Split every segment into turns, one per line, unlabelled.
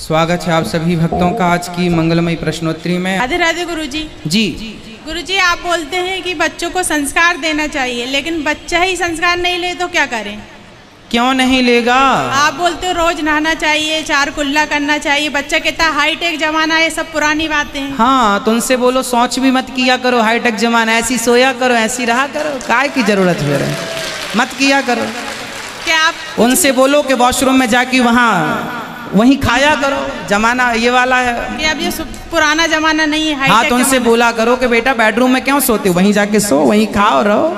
स्वागत है आप सभी भक्तों का आज की मंगलमयी प्रश्नोत्तरी में।
राधे राधे गुरुजी।
जी
गुरुजी, आप बोलते हैं कि बच्चों को संस्कार देना चाहिए, लेकिन बच्चा ही संस्कार नहीं ले तो क्या करें?
क्यों नहीं लेगा?
आप बोलते हो रोज नहाना चाहिए, 4 कुल्ला करना चाहिए, बच्चा कहता है हाईटेक जमाना है, सब पुरानी बातें हैं।
हाँ, तो उनसे बोलो शौच भी मत किया करो, हाईटेक जमाना, ऐसी सोया करो, ऐसी रहा करो, काय की जरूरत है, मत किया करो।
क्या आप
उनसे बोलो कि वॉशरूम में जाके वहीं खाया करो, जमाना ये वाला है
कि अब ये पुराना जमाना नहीं है,
हाँ, तो उनसे बोला करो कि बेटा बेडरूम में क्यों सोते हो, वहीं जाके सो, वहीं खाओ रहो।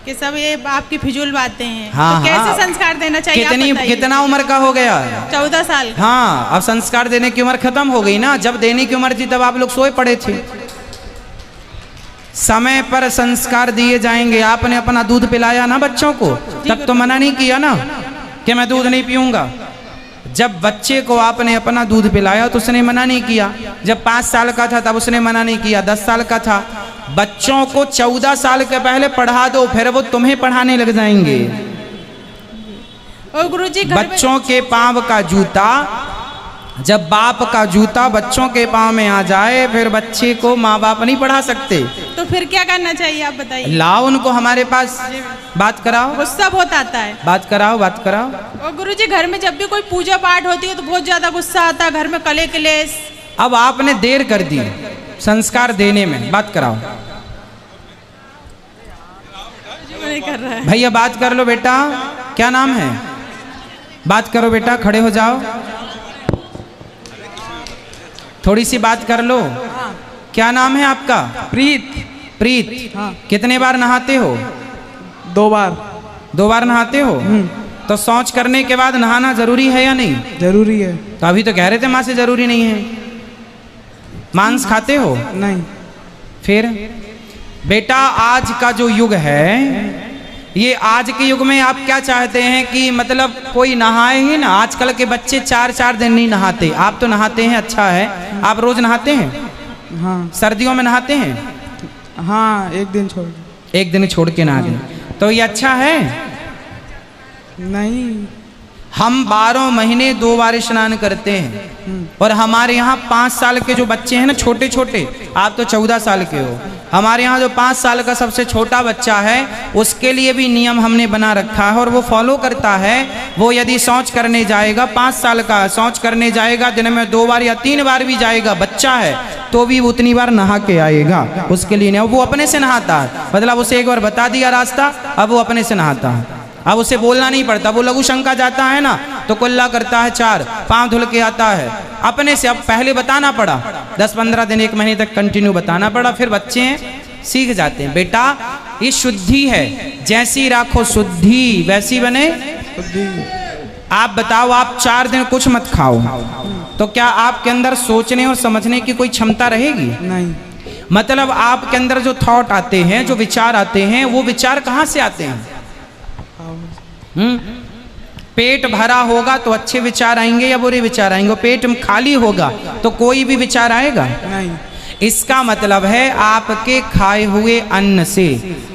कि सब ये आपकी फिजूल बातें हैं।
हाँ,
तो कैसे
हाँ।
संस्कार देना चाहिए?
कितना उम्र का हो गया?
14 साल।
हाँ, अब संस्कार देने की उम्र खत्म हो गई ना, जब देने की उम्र थी तब आप लोग सोए पड़े थे। समय पर संस्कार दिए जाएंगे। आपने अपना दूध पिलाया ना बच्चों को, तब तो मना नहीं किया ना कि मैं दूध नहीं पीऊंगा। जब बच्चे को आपने अपना दूध पिलाया तो उसने मना नहीं किया। जब 5 साल का था तब उसने मना नहीं किया। 10 साल का था। बच्चों को 14 साल के पहले पढ़ा दो, फिर वो तुम्हें पढ़ाने लग जाएंगे।
और गुरुजी,
बच्चों के पांव का जूता, जब बाप का जूता बच्चों के पांव में आ जाए, फिर बच्चे को माँ बाप नहीं पढ़ा सकते।
तो फिर क्या करना चाहिए आप बताइए?
लाओ उनको हमारे पास, बात कराओ।
गुस्सा बहुत आता है।
बात कराओ, बात कराओ।
और गुरुजी, घर में जब भी कोई पूजा पाठ होती है तो बहुत ज्यादा गुस्सा आता है, घर में कले कलेश।
अब आपने देर कर दी संस्कार देने में, बात कराओ।
नहीं कर रहा है
भैया, बात कर लो बेटा, क्या नाम है? बात करो बेटा, खड़े हो जाओ, थोड़ी सी बात कर लो। क्या नाम है आपका?
प्रीत।
प्रीत।
हाँ।
कितने बार नहाते हो?
2 बार।
2 बार नहाते हो? तो शौच करने के बाद नहाना जरूरी है या नहीं?
जरूरी है।
तो अभी तो कह रहे थे माँ से जरूरी नहीं है। मांस खाते हो?
नहीं।
फिर बेटा, आज का जो युग है, ये आज के युग में आप क्या चाहते हैं कि मतलब कोई नहाए ही ना? आजकल के बच्चे 4-4 दिन नहीं नहाते। आप तो नहाते हैं, अच्छा है। आप रोज नहाते हैं?
हाँ।
सर्दियों में नहाते हैं?
हाँ, एक दिन छोड़।
एक दिन छोड़ के नहा दें, तो ये अच्छा है?
नहीं।
हम 12 महीने 2 बार स्नान करते हैं। और हमारे यहाँ 5 साल के जो बच्चे हैं ना, छोटे छोटे, आप तो 14 साल के हो, हमारे यहाँ जो 5 साल का सबसे छोटा बच्चा है, उसके लिए भी नियम हमने बना रखा है और वो फॉलो करता है। वो यदि शौच करने जाएगा, 5 साल का शौच करने जाएगा, दिन में 2 बार या 3 बार भी जाएगा, बच्चा है, तो भी उतनी बार नहा के आएगा। उसके लिए नहीं, वो अपने से नहाता है। मतलब उसे एक बार बता दिया रास्ता, अब वो अपने से नहाता है। अब उसे बोलना नहीं पड़ता। वो लघु शंका जाता है ना, तो कुल्ला करता है 4, पाँव धुल के आता है अपने से। अब पहले बताना पड़ा, 10-15 दिन 1 महीने तक कंटिन्यू बताना पड़ा, फिर बच्चे सीख जाते हैं। बेटा, ये शुद्धि है, जैसी राखो शुद्धि वैसी बने। आप बताओ, आप 4 दिन कुछ मत खाओ, तो क्या आपके अंदर सोचने और समझने की कोई क्षमता रहेगी?
नहीं।
मतलब आपके अंदर जो थॉट आते हैं, जो विचार आते हैं, वो विचार कहाँ से आते हैं? पेट भरा होगा तो अच्छे विचार आएंगे या बुरे विचार आएंगे? पेट खाली होगा तो कोई भी विचार आएगा?
नहीं।
इसका मतलब है आपके खाए हुए अन्न से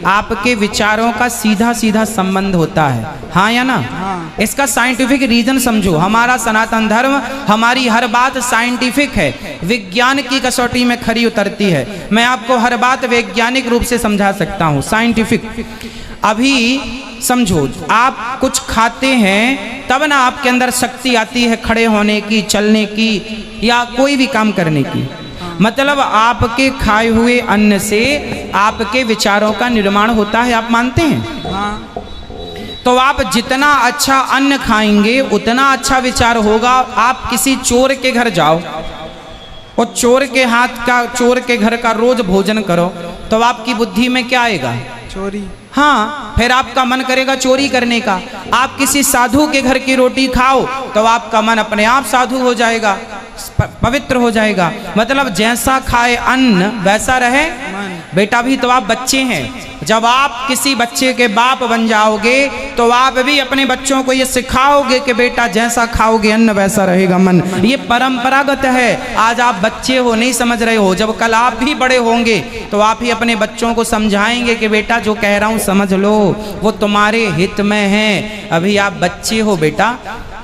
आपके विचारों का सीधा सीधा संबंध होता है, हाँ या ना?
हाँ।
इसका साइंटिफिक रीजन समझो। हमारा सनातन धर्म, हमारी हर बात साइंटिफिक है, विज्ञान की कसौटी में खरी उतरती है। मैं आपको हर बात वैज्ञानिक रूप से समझा सकता हूँ, साइंटिफिक। अभी समझो, आप कुछ खाते हैं तब ना आपके अंदर शक्ति आती है खड़े होने की, चलने की, या कोई भी काम करने की। मतलब आपके खाए हुए अन्न से आपके विचारों का निर्माण होता है, आप मानते हैं?
हाँ।
तो आप जितना अच्छा अन्न खाएंगे उतना अच्छा विचार होगा। आप किसी चोर के घर जाओ और चोर के हाथ का, चोर के घर का रोज भोजन करो, तो आपकी बुद्धि में क्या आएगा?
चोरी।
हाँ, फिर आपका मन करेगा चोरी करने का। आप किसी साधु के घर की रोटी खाओ तो आपका मन अपने आप साधु हो जाएगा, पवित्र हो जाएगा। मतलब जैसा खाए अन्न वैसा रहे बेटा। भी तो आप बच्चे हैं, जब आप किसी बच्चे के बाप बन जाओगे तो आप भी अपने बच्चों को ये सिखाओगे कि बेटा जैसा खाओगे अन्न वैसा रहेगा मन। ये परंपरागत है। आज आप बच्चे हो, नहीं समझ रहे हो, जब कल आप भी बड़े होंगे तो आप ही अपने बच्चों को समझाएंगे कि बेटा जो कह रहा हूँ समझ लो, वो तुम्हारे हित में है। अभी आप बच्चे हो बेटा,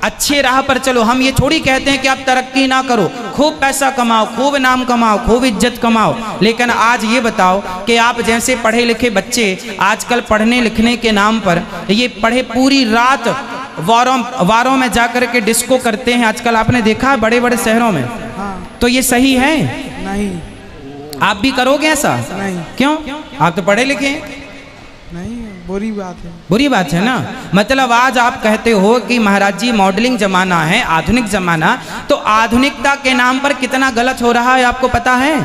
अच्छे राह पर चलो। हम ये थोड़ी कहते हैं कि आप तरक्की ना करो, खूब पैसा कमाओ, खूब नाम कमाओ, खूब इज्जत कमाओ, लेकिन आज ये बताओ कि आप जैसे पढ़े लिखे बच्चे आजकल पढ़ने लिखने के नाम पर ये पढ़े पूरी रात वारों में जाकर के डिस्को करते हैं। आजकल आपने देखा है बड़े बड़े शहरों में।
हाँ।
तो ये सही है?
नहीं।
आप भी करोगे ऐसा?
नहीं।
क्यों? आप तो पढ़े लिखे हैं।
नहीं, बुरी बात है।
बुरी बात है ना। मतलब आज आप कहते हो कि महाराज जी मॉडलिंग जमाना है, आधुनिक जमाना, तो आधुनिकता के नाम पर कितना गलत हो रहा है आपको पता है?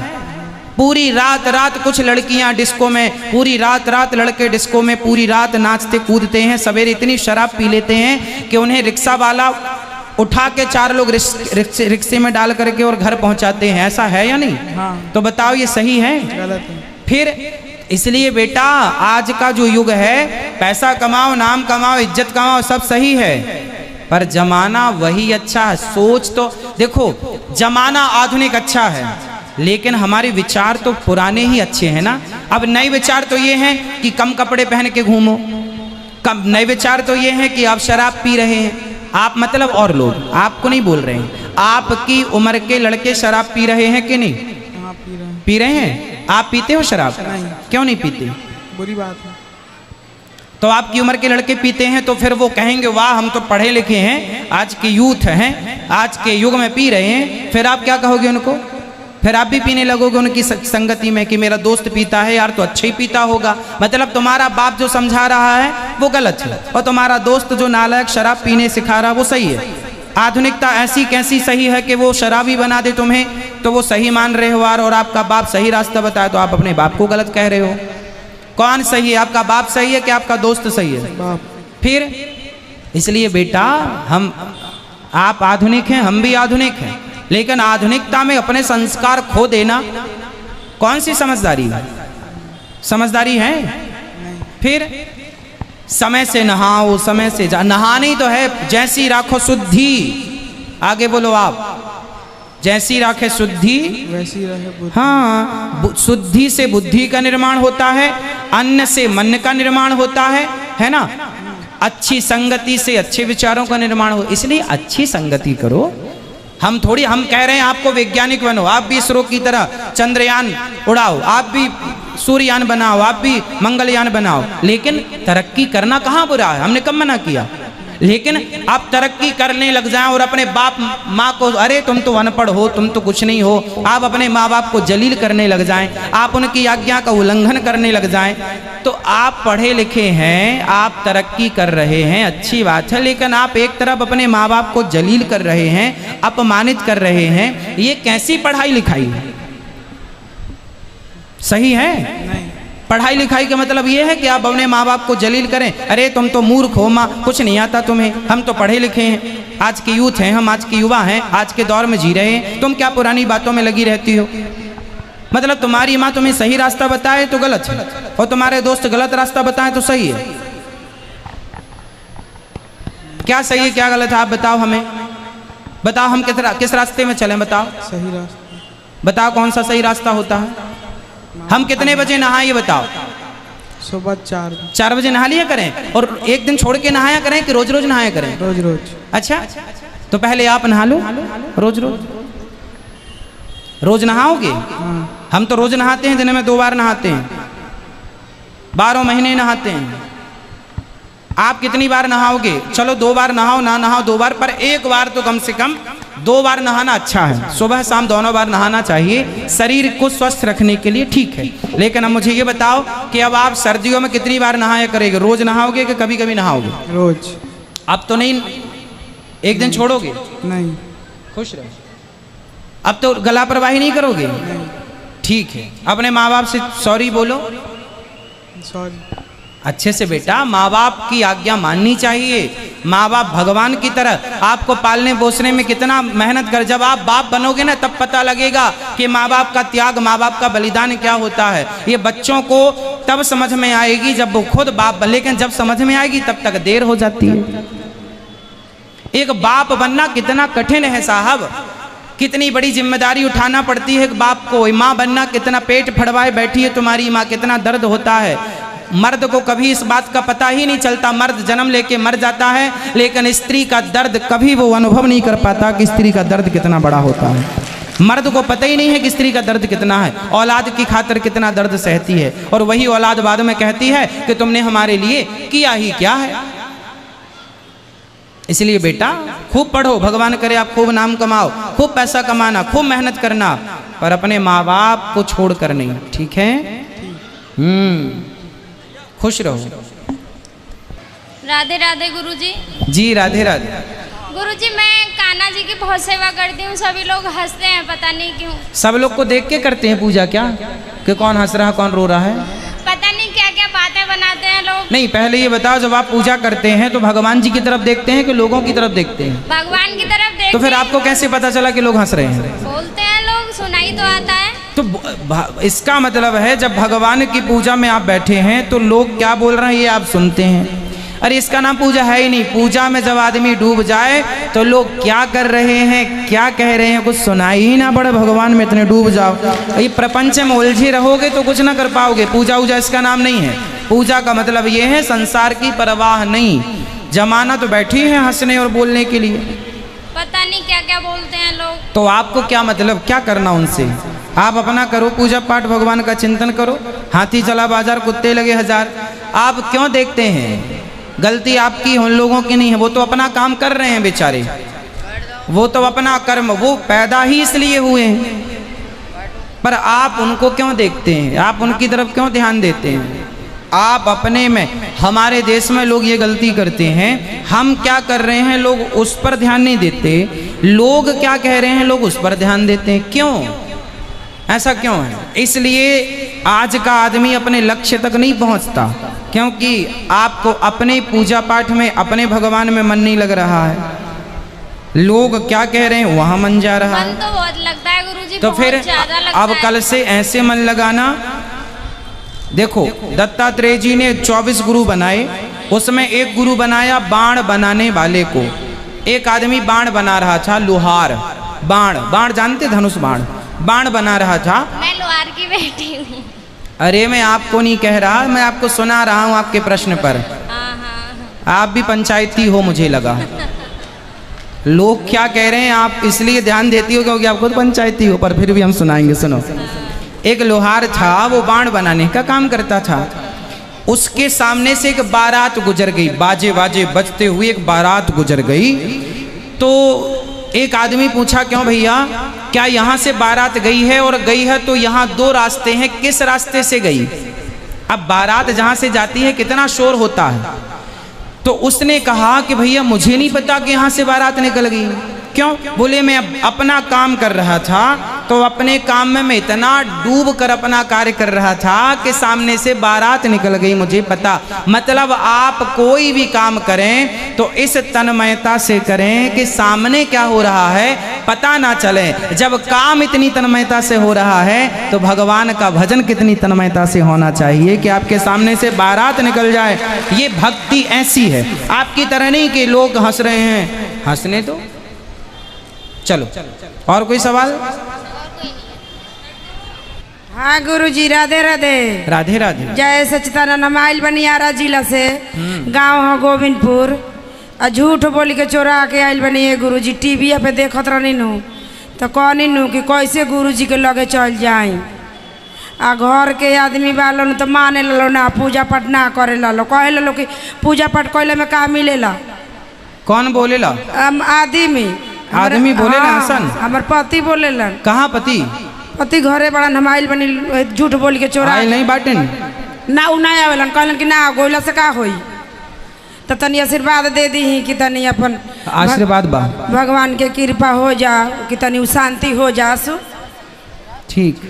पूरी रात कुछ लड़कियां डिस्को में, पूरी रात लड़के डिस्को में पूरी रात नाचते कूदते हैं, सवेरे इतनी शराब पी लेते हैं कि उन्हें रिक्शा वाला उठा के 4 लोग रिक्शे में डाल करके और घर पहुंचाते हैं। ऐसा है या नहीं?
हाँ।
तो बताओ ये सही है?
गलत है।
फिर इसलिए बेटा आज का जो युग है, पैसा कमाओ, नाम कमाओ, इज्जत कमाओ, सब सही है, पर जमाना वही अच्छा है। सोच तो देखो, जमाना आधुनिक अच्छा है, लेकिन हमारे विचार तो पुराने ही अच्छे हैं ना। अब नए विचार तो ये हैं कि कम कपड़े पहन के घूमो, कम नए विचार तो ये हैं कि आप शराब पी रहे हैं। आप मतलब और लोग, आपको नहीं बोल रहे हैं, आपकी उम्र के लड़के शराब पी रहे हैं कि नहीं?
हाँ, पी रहे हैं।
पी रहे हैं? आप पीते हो शराब?
नहीं।
क्यों नहीं पीते?
बुरी बात है।
तो आपकी उम्र के लड़के पीते हैं तो फिर वो कहेंगे वाह हम तो पढ़े लिखे हैं, आज के यूथ हैं, आज के युग में पी रहे हैं। फिर आप क्या कहोगे उनको? फिर आप भी पीने लगोगे उनकी संगति में कि मेरा दोस्त पीता है यार तो अच्छा ही पीता होगा। मतलब तुम्हारा बाप जो समझा रहा है वो गलत है, और तुम्हारा दोस्त जो नालायक शराब पीने सिखा रहा है वो सही है। आधुनिकता ऐसी कैसी सही है कि वो शराबी बना दे तुम्हें, तो वो सही मान रहे हो, और आपका बाप सही रास्ता बताए तो आप अपने बाप को गलत कह रहे हो। कौन सही है? आपका बाप सही है कि आपका दोस्त सही है?
बाप।
फिर इसलिए बेटा आप आधुनिक हैं, हम भी आधुनिक हैं, लेकिन आधुनिकता में अपने संस्कार खो देना कौन सी समझदारी है? समझदारी है? फिर समय से नहाओ, समय से नहानी तो है, जैसी राखो शुद्धि। आगे बोलो आप, जैसी राखे शुद्धि
वैसी रहे बुद्धि।
हाँ, शुद्धि से बुद्धि का निर्माण होता है, अन्न से मन का निर्माण होता है ना। अच्छी संगति से अच्छे विचारों का निर्माण हो, इसलिए अच्छी संगति करो। हम कह रहे हैं आपको वैज्ञानिक बनो, आप भी इसरो की तरह चंद्रयान उड़ाओ, आप भी सूर्ययान बनाओ, आप भी मंगलयान बनाओ, लेकिन तरक्की करना कहाँ बुरा है? हमने कब मना किया? लेकिन आप तरक्की करने लग जाएं और अपने बाप माँ को, अरे तुम तो अनपढ़ हो, तुम तो कुछ नहीं हो, आप अपने माँ बाप को जलील करने लग जाएं, आप उनकी आज्ञा का उल्लंघन करने लग जाएं, तो आप पढ़े लिखे हैं, आप तरक्की कर रहे हैं, अच्छी बात है, लेकिन आप एक तरफ अपने माँ बाप को जलील कर रहे हैं, अपमानित कर रहे हैं। ये कैसी पढ़ाई लिखाई है? सही है?
नहीं।
पढ़ाई लिखाई का मतलब ये है कि आप अपने माँ बाप को जलील करें, अरे तुम तो मूर्ख हो माँ, कुछ नहीं आता तुम्हें, हम तो पढ़े लिखे हैं, आज के यूथ हैं, हम आज के युवा हैं, आज के दौर में जी रहे हैं, तुम क्या पुरानी बातों में लगी रहती हो? मतलब तुम्हारी माँ तुम्हें सही रास्ता बताए तो गलत है, और तुम्हारे दोस्त गलत रास्ता बताए तो सही है। क्या सही है क्या गलत है आप बताओ हमें, बताओ हम किस रास्ते में चलें? बताओ
सही रास्ता।
बताओ कौन सा सही रास्ता होता है? हम कितने बजे नहाए ये बताओ?
सुबह 4
बजे नहा लिया करें, और एक दिन छोड़ के नहाया करें कि रोज रोज नहाया करें?
रोज रोज।
अच्छा, तो पहले आप नहा लो, रोज रोज नहाओगे?
हाँ।
हम तो रोज नहाते हैं, दिन में 2 बार नहाते हैं, 12 महीने नहाते हैं। आप कितनी बार नहाओगे? चलो 2 बार नहाओ, ना नहाओ 2 बार, पर 1 बार तो कम से कम 2 बार नहाना अच्छा है। सुबह शाम दोनों बार नहाना चाहिए, शरीर को स्वस्थ रखने के लिए ठीक है। लेकिन अब मुझे ये बताओ कि अब आप सर्दियों में कितनी बार नहाया करेंगे? रोज नहाओगे कि कभी कभी नहाओगे?
रोज।
अब तो नहीं, एक दिन छोड़ोगे?
नहीं।
खुश रहो। अब तो गला परवाही नहीं करोगे? ठीक है, अपने माँ बाप से सॉरी बोलो।
सॉरी।
अच्छे से बेटा, माँ बाप की आज्ञा माननी चाहिए। माँ बाप भगवान की तरह आपको पालने पोसने में कितना मेहनत कर, जब आप बाप बनोगे ना तब पता लगेगा कि माँ बाप का त्याग, माँ बाप का बलिदान क्या होता है। ये बच्चों को तब समझ में आएगी जब वो खुद बाप, लेकिन जब समझ में आएगी तब तक देर हो जाती है। एक बाप बनना कितना कठिन है साहब, कितनी बड़ी जिम्मेदारी उठाना पड़ती है एक बाप को। माँ बनना कितना, पेट फड़वाए बैठी है तुम्हारी माँ, कितना दर्द होता है। मर्द को कभी इस बात का पता ही नहीं चलता, मर्द जन्म लेके मर जाता है, लेकिन स्त्री का दर्द कभी वो अनुभव नहीं कर पाता कि स्त्री का दर्द कितना बड़ा होता है। मर्द को पता ही नहीं है कि स्त्री का दर्द कितना है, औलाद की खातिर कितना दर्द सहती है, और वही औलाद बाद में कहती है कि तुमने हमारे लिए किया ही क्या है। इसलिए बेटा खूब पढ़ो, भगवान करे आप खूब नाम कमाओ, खूब पैसा कमाना, खूब मेहनत करना, पर अपने माँ बाप को छोड़कर नहीं, ठीक है? खुश रहो।
राधे राधे गुरुजी।
जी राधे राधे।
गुरुजी मैं कान्हा जी की बहुत सेवा करती हूँ, सभी लोग हंसते हैं, पता नहीं क्यों।
सब लोग को देख के करते हैं पूजा क्या, कि कौन हंस रहा कौन रो रहा है?
पता नहीं क्या क्या बातें बनाते हैं लोग।
नहीं, पहले ये बताओ, जब आप पूजा करते हैं तो भगवान जी की तरफ देखते हैं कि लोगों की तरफ देखते हैं?
भगवान की तरफ देखते।
तो फिर आपको कैसे पता चला कि लोग हंस रहे हैं?
बोलते हैं लोग, सुनाई तो आता है।
तो इसका मतलब है जब भगवान की पूजा में आप बैठे हैं तो लोग क्या बोल रहे हैं ये आप सुनते हैं। अरे इसका नाम पूजा है ही नहीं। पूजा में जब आदमी डूब जाए तो लोग क्या कर रहे हैं, क्या कह रहे हैं, कुछ सुनाई ही ना पड़े, भगवान में इतने डूब जाओ। ये प्रपंच में उलझे रहोगे तो कुछ ना कर पाओगे। पूजा वूजा इसका नाम नहीं है। पूजा का मतलब ये है संसार की परवाह नहीं। जमाना तो बैठी है हंसने और बोलने के लिए,
पता नहीं क्या क्या बोलते हैं लोग।
तो आपको क्या मतलब, क्या करना उनसे? आप अपना करो पूजा पाठ, भगवान का चिंतन करो। हाथी चला बाजार, कुत्ते लगे हजार। आप क्यों देखते हैं? गलती आपकी, उन लोगों की नहीं है। वो तो अपना काम कर रहे हैं बेचारे, वो तो अपना कर्म, वो पैदा ही इसलिए हुए हैं, पर आप उनको क्यों देखते हैं? आप उनकी तरफ क्यों ध्यान देते हैं? आप अपने में, हमारे देश में लोग ये गलती करते हैं, हम क्या कर रहे हैं लोग उस पर ध्यान नहीं देते, लोग क्या कह रहे हैं लोग उस पर ध्यान देते हैं। क्यों? ऐसा क्यों है? इसलिए आज का आदमी अपने लक्ष्य तक नहीं पहुंचता, क्योंकि आपको अपने पूजा पाठ में, अपने भगवान में मन नहीं लग रहा है। लोग क्या कह रहे हैं वहां मन जा रहा है।
मन तो बहुत लगता है गुरुजी,
तो फिर
ज्यादा लगता
अब
है।
कल से ऐसे मन लगाना। देखो दत्तात्रेय जी ने 24 गुरु बनाए, उसमें एक गुरु बनाया बाण बनाने वाले को। एक आदमी बाण बना रहा था, लोहार। बाण जानते, धनुष बाण बना रहा था।
मैं लोहार की बेटी हूँ।
अरे मैं आपको नहीं कह रहा, मैं आपको सुना रहा हूँ आपके प्रश्न पर। आप भी पंचायती हो मुझे लगा। लोग क्या कह रहे हैं आप इसलिए ध्यान देती हो क्योंकि आप खुद पंचायती हो, पर फिर भी हम सुनाएंगे, सुनो। एक लोहार था, वो बाण बनाने का काम करता था। उसके सामने से एक बारात गुजर गई, बाजे बाजे बजते हुए एक बारात गुजर गई। तो एक आदमी पूछा, क्यों भैया, क्या यहाँ से बारात गई है? और गई है तो यहाँ दो रास्ते हैं, किस रास्ते से गई? अब बारात जहाँ से जाती है कितना शोर होता है। तो उसने कहा कि भैया मुझे नहीं पता कि यहाँ से बारात निकल गई। क्यों? बोले मैं अपना काम कर रहा था, तो अपने काम में मैं इतना डूब कर अपना कार्य कर रहा था कि सामने से बारात निकल गई, मुझे पता। मतलब आप कोई भी काम करें तो इस तन्मयता से करें कि सामने क्या हो रहा है पता ना चले। जब काम इतनी तन्मयता से हो रहा है तो भगवान का भजन कितनी तन्मयता से होना चाहिए कि आपके सामने से बारात निकल जाए। ये भक्ति ऐसी है, आपकी तरह नहीं कि लोग हंस रहे हैं, हंसने दो। चलो और कोई सवाल?
हाँ गुरुजी, राधे राधे।
राधे राधे।
जय सच्चिदानंद। हम आइल बनियारा जिला से, गांव है गोविंदपुर। और झूठ बोल के चोरा के आइल बनिए गुरुजी। टीवी पे देखत रहनी नू तो कहनी नू कि कैसे गुरुजी के लगे चल जाए। आ घर के आदमी वालों तो माने लो ना, पूजा पाठ ना करे लो, कहे लो कि पूजा पाठ कैले में का मिलेला।
कौन बोलेला?
आदमी
बोले ना हसन?
हमार पति बोलेलन।
कहाँ पति?
पति घरे बड़ा हम आइल बनी, झूठ बोल के चोरा
नहीं बाटन
ना, उ ना आवेलन। कहलन कि ना गोइला से का होई, तो तनी आशीर्वाद दे दी कि तनी अपन
आशीर्वाद बा,
भगवान के कृपा हो जा कि तनी शांति हो जा। सु
ठीक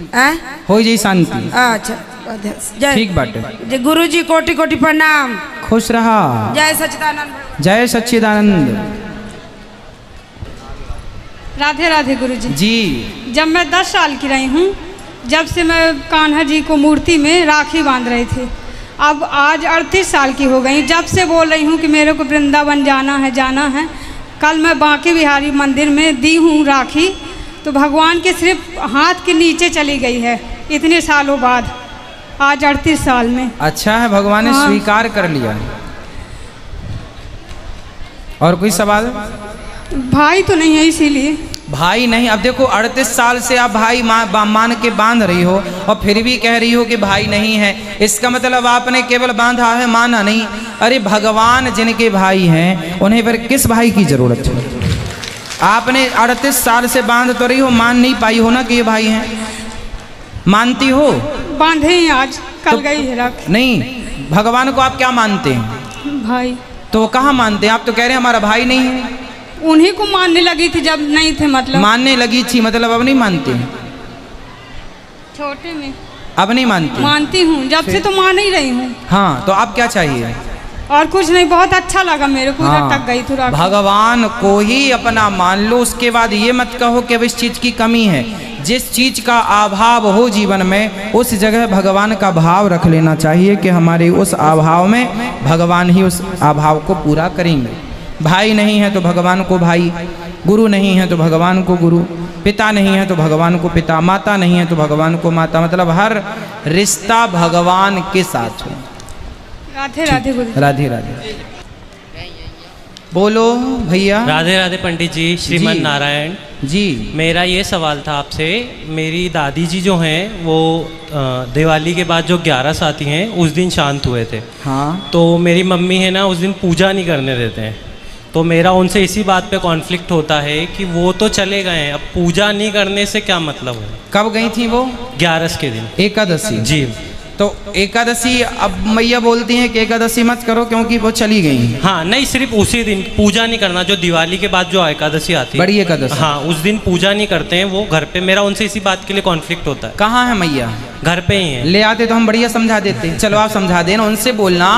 हो जाई शांति।
अच्छा
ठीक बाटे।
जय गुरुजी, कोटि कोटि प्रणाम।
खुश रहा।
जय सच्चिदानंद।
जय सच्चिदानंद।
राधे राधे गुरुजी।
जी।
जब मैं 10 साल की रही हूँ, जब से मैं कान्हा जी को मूर्ति में राखी बांध रही थी। अब आज 38 साल की हो गई, जब से बोल रही हूँ कि मेरे को वृंदावन जाना है जाना है। कल मैं बांके बिहारी मंदिर में दी हूँ राखी, तो भगवान के सिर्फ हाथ के नीचे चली गई है इतने सालों बाद। आज 38 साल में।
अच्छा है, भगवान ने
हाँ।
स्वीकार कर लिया। और कोई सवाल?
भाई तो नहीं है इसीलिए।
भाई नहीं, अब देखो 38 साल से आप भाई मान के बांध रही हो और फिर भी कह रही हो कि भाई नहीं है, इसका मतलब आपने केवल बांधा है, माना नहीं। अरे भगवान जिनके भाई हैं उन्हें फिर किस भाई की जरूरत है? आपने 38 साल से बांध तो रही हो, मान नहीं पाई हो ना कि ये भाई हैं? मानती हो?
बांधे ही आज, कल गई है रख।
नहीं, भगवान को आप क्या मानते हैं?
भाई।
तो कहाँ मानते हैं? आप तो कह रहे हैं हमारा भाई नहीं है।
उन्हीं को मानने लगी थी जब नहीं थे, मतलब
मानने लगी थी, मतलब अब नहीं मानते?
छोटे में
अब नहीं मानते?
मानती हूँ, जब से तो मान ही रही हूँ।
हाँ, तो आप क्या चाहिए?
और कुछ नहीं, बहुत अच्छा लगा मेरे को।
हाँ,
टक गई थी राखी।
भगवान को ही अपना मान लो, उसके बाद ये मत कहो कि अब इस चीज की कमी है। जिस चीज का अभाव हो जीवन में, उस जगह भगवान का भाव रख लेना चाहिए कि हमारे उस अभाव में भगवान ही उस अभाव को पूरा करेंगे। भाई नहीं है तो भगवान को भाई, गुरु नहीं है तो भगवान को गुरु, पिता नहीं है तो भगवान को पिता, माता नहीं है तो भगवान को माता, मतलब हर रिश्ता भगवान के साथ हो।
राधे राधे गुरु।
राधे राधे। बोलो भैया।
राधे राधे पंडित जी, श्रीमन
जी।
नारायण
जी।
मेरा ये सवाल था आपसे। मेरी दादी जी जो हैं वो दिवाली के बाद जो 11 आती हैं उस दिन शांत हुए थे।
हाँ।
तो मेरी मम्मी है ना, उस दिन पूजा नहीं करने देते हैं। तो मेरा उनसे इसी बात पे कॉन्फ्लिक्ट होता है कि वो तो चले गए हैं, अब पूजा नहीं करने से क्या मतलब है?
कब गई थी वो?
11 के दिन।
एकादशी।
जी।
तो एकादशी, अब मैया बोलती हैं कि एकादशी मत करो क्योंकि वो चली गई हैं।
हाँ, नहीं, सिर्फ उसी दिन पूजा नहीं करना, जो दिवाली के बाद जो एकादशी आती है,
बड़ी एकादशी।
हाँ, उस दिन पूजा नहीं करते हैं वो घर पे। मेरा उनसे इसी बात के लिए कॉन्फ्लिक्ट होता है।
कहाँ है मैया?
घर पे ही है।
ले आते तो हम बढ़िया समझा देते। चलो आप समझा देना, उनसे बोलना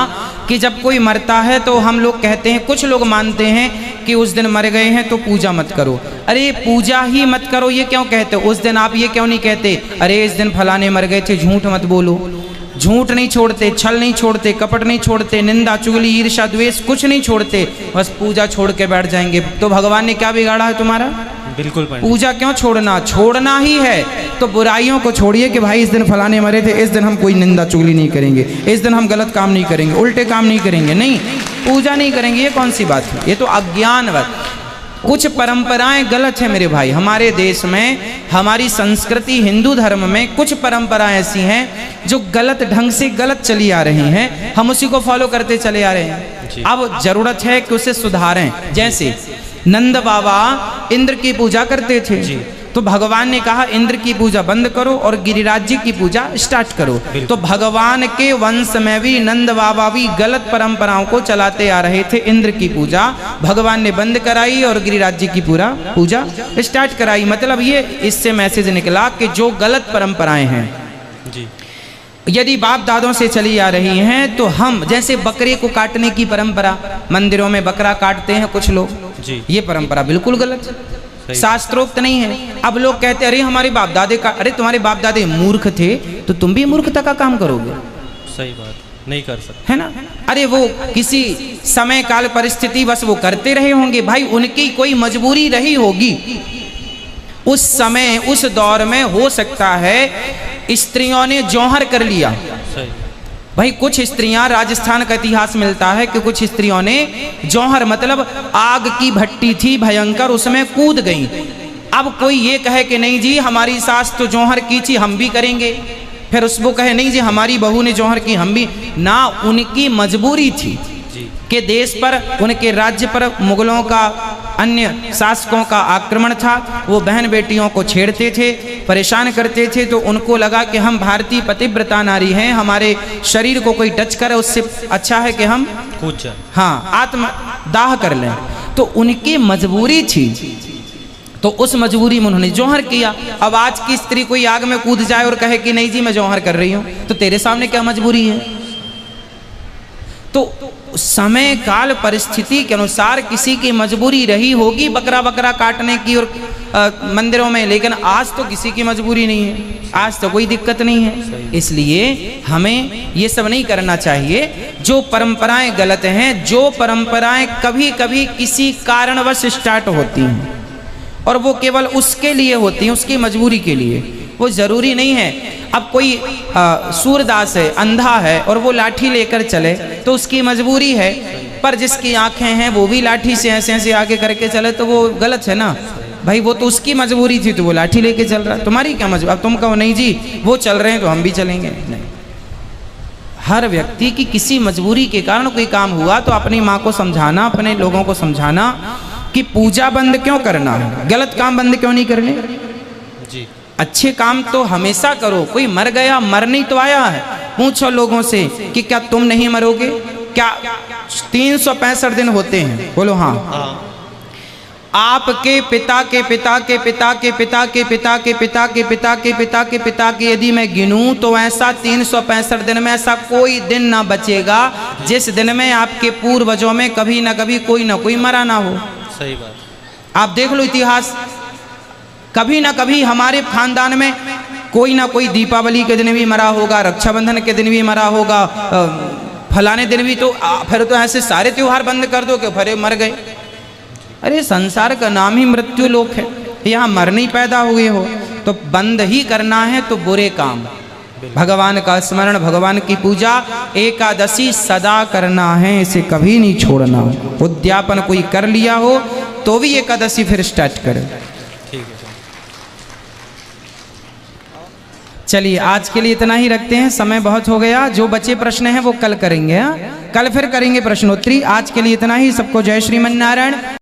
कि जब कोई मरता है तो हम लोग कहते हैं, कुछ लोग मानते हैं कि उस दिन मर गए हैं तो पूजा मत करो। अरे पूजा ही मत करो ये क्यों कहते हो? उस दिन आप ये क्यों नहीं कहते अरे इस दिन फलाने मर गए थे, झूठ मत बोलो। झूठ नहीं छोड़ते, छल नहीं छोड़ते, कपट नहीं छोड़ते, निंदा चुगली ईर्ष्या द्वेष कुछ नहीं छोड़ते, बस पूजा छोड़ के बैठ जाएंगे। तो भगवान ने क्या बिगाड़ा है तुम्हारा?
बिल्कुल पंडित।
पूजा क्यों छोड़ना? छोड़ना ही है तो बुराइयों को छोड़िए कि भाई इस दिन फलाने मरे थे, इस दिन हम कोई निंदा चुगली नहीं करेंगे, इस दिन हम गलत काम नहीं करेंगे, उल्टे काम नहीं करेंगे, नहीं पूजा नहीं करेंगे। ये कौन सी बात है? ये तो अज्ञानवत। कुछ परंपराएं गलत है मेरे भाई। हमारे देश में, हमारी संस्कृति हिंदू धर्म में कुछ परंपराएं ऐसी हैं जो गलत ढंग से गलत चली आ रही हैं, हम उसी को फॉलो करते चले आ रहे हैं। अब जरूरत है कि उसे सुधारें। जैसे नंद बाबा इंद्र की पूजा करते थे, तो भगवान ने कहा इंद्र की पूजा बंद करो और गिरिराज जी की पूजा स्टार्ट करो। तो भगवान के वंश में भी नंद बाबा भी गलत परंपराओं को चलाते आ रहे थे। इंद्र की पूजा भगवान ने बंद कराई और गिरिराज जी की पूजा स्टार्ट कराई। मतलब ये इससे मैसेज निकला कि जो गलत परंपराएं हैं
जी,
यदि बाप दादों से चली आ रही हैं, तो हम जैसे बकरे को काटने की परंपरा, मंदिरों में बकरा काटते हैं कुछ लोग
जी,
ये परंपरा बिल्कुल गलत, शास्त्रोक्त नहीं है। अब लोग कहते अरे हमारे बाप दादे का, अरे तुम्हारे बाप दादे मूर्ख थे तो तुम भी मूर्खता का काम करोगे?
सही बात, नहीं कर सकते,
है ना? अरे वो किसी समय काल परिस्थिति बस वो करते रहे होंगे भाई, उनकी कोई मजबूरी रही होगी उस समय उस दौर में। हो सकता है स्त्रियों ने जौहर कर लिया।
सही
भाई कुछ स्त्रियां, राजस्थान का इतिहास मिलता है कि कुछ स्त्रियों ने जौहर, मतलब आग की भट्टी थी भयंकर, उसमें कूद गईं। अब कोई ये कहे कि नहीं जी हमारी सास तो जौहर की थी हम भी करेंगे, फिर उसको कहे नहीं जी हमारी बहू ने जौहर की हम भी ना, उनकी मजबूरी थी कि देश पर, उनके राज्य पर मुगलों का, अन्य शासकों का आक्रमण था। वो बहन बेटियों को छेड़ते थे, परेशान करते थे, तो उनको लगा कि हम भारतीय पतिव्रता नारी हैं, हमारे शरीर को कोई टच करे उससे अच्छा है कि हम
कूद जाए,
हाँ आत्मदाह कर लें। तो उनकी मजबूरी थी, तो उस मजबूरी में उन्होंने जौहर किया। अब आज की स्त्री कोई आग में कूद जाए और कहे कि नहीं जी मैं जौहर कर रही हूँ, तो तेरे सामने क्या मजबूरी है? तो समय काल परिस्थिति के अनुसार किसी की मजबूरी रही होगी बकरा बकरा काटने की और मंदिरों में, लेकिन आज तो किसी की मजबूरी नहीं है, आज तो कोई दिक्कत नहीं है। इसलिए हमें ये सब नहीं करना चाहिए। जो परंपराएं गलत हैं, जो परंपराएं कभी कभी किसी कारणवश स्टार्ट होती हैं और वो केवल उसके लिए होती हैं, उसकी मजबूरी के लिए, वो ज़रूरी नहीं है। अब कोई सूरदास है, अंधा है, और वो लाठी लेकर चले तो उसकी मजबूरी है, पर जिसकी आंखें हैं वो भी लाठी से ऐसे ऐसे आगे करके चले तो वो गलत है ना भाई। वो तो उसकी मजबूरी थी तो वो लाठी लेके चल रहा है, तुम्हारी क्या मजबूरी? अब तुम कहो नहीं जी वो चल रहे हैं तो हम भी चलेंगे, नहीं। हर व्यक्ति की किसी मजबूरी के कारण कोई काम हुआ तो अपनी माँ को समझाना, अपने लोगों को समझाना कि पूजा बंद क्यों करना है, गलत काम बंद क्यों नहीं करने
जी।
अच्छे काम तो हमेशा करो। कोई मर गया, मर नहीं तो आया है। पूछो लोगों से कि क्या तुम नहीं मरोगे? क्या 365 दिन होते हैं? बोलो हाँ। आपके पिता के पिता के पिता के पिता के पिता के पिता के पिता के पिता के पिता के यदि मैं गिनूं तो ऐसा 365 दिन में ऐसा कोई दिन ना बचेगा जिस दिन में आपके पूर्वजों में कभी ना कभी कोई ना कोई मरा ना हो।
सही बात।
आप देख लो इतिहास, कभी ना कभी हमारे खानदान में कोई ना कोई दीपावली के दिन भी मरा होगा, रक्षाबंधन के दिन भी मरा होगा, फलाने दिन भी। तो फिर तो ऐसे सारे त्योहार बंद कर दो कि फिर मर गए। अरे संसार का नाम ही मृत्यु लोक है, यहाँ मरने पैदा हुए हो तो बंद ही करना है तो बुरे काम। भगवान का स्मरण, भगवान की पूजा, एकादशी सदा करना है, इसे कभी नहीं छोड़ना। उद्यापन कोई कर लिया हो तो भी एकादशी फिर स्टार्ट करे।
ठीक है।
चलिए आज के लिए इतना ही रखते हैं, समय बहुत हो गया। जो बचे प्रश्न हैं वो कल करेंगे। कल फिर करेंगे प्रश्नोत्तरी। आज के लिए इतना ही। सबको जय श्रीमन नारायण।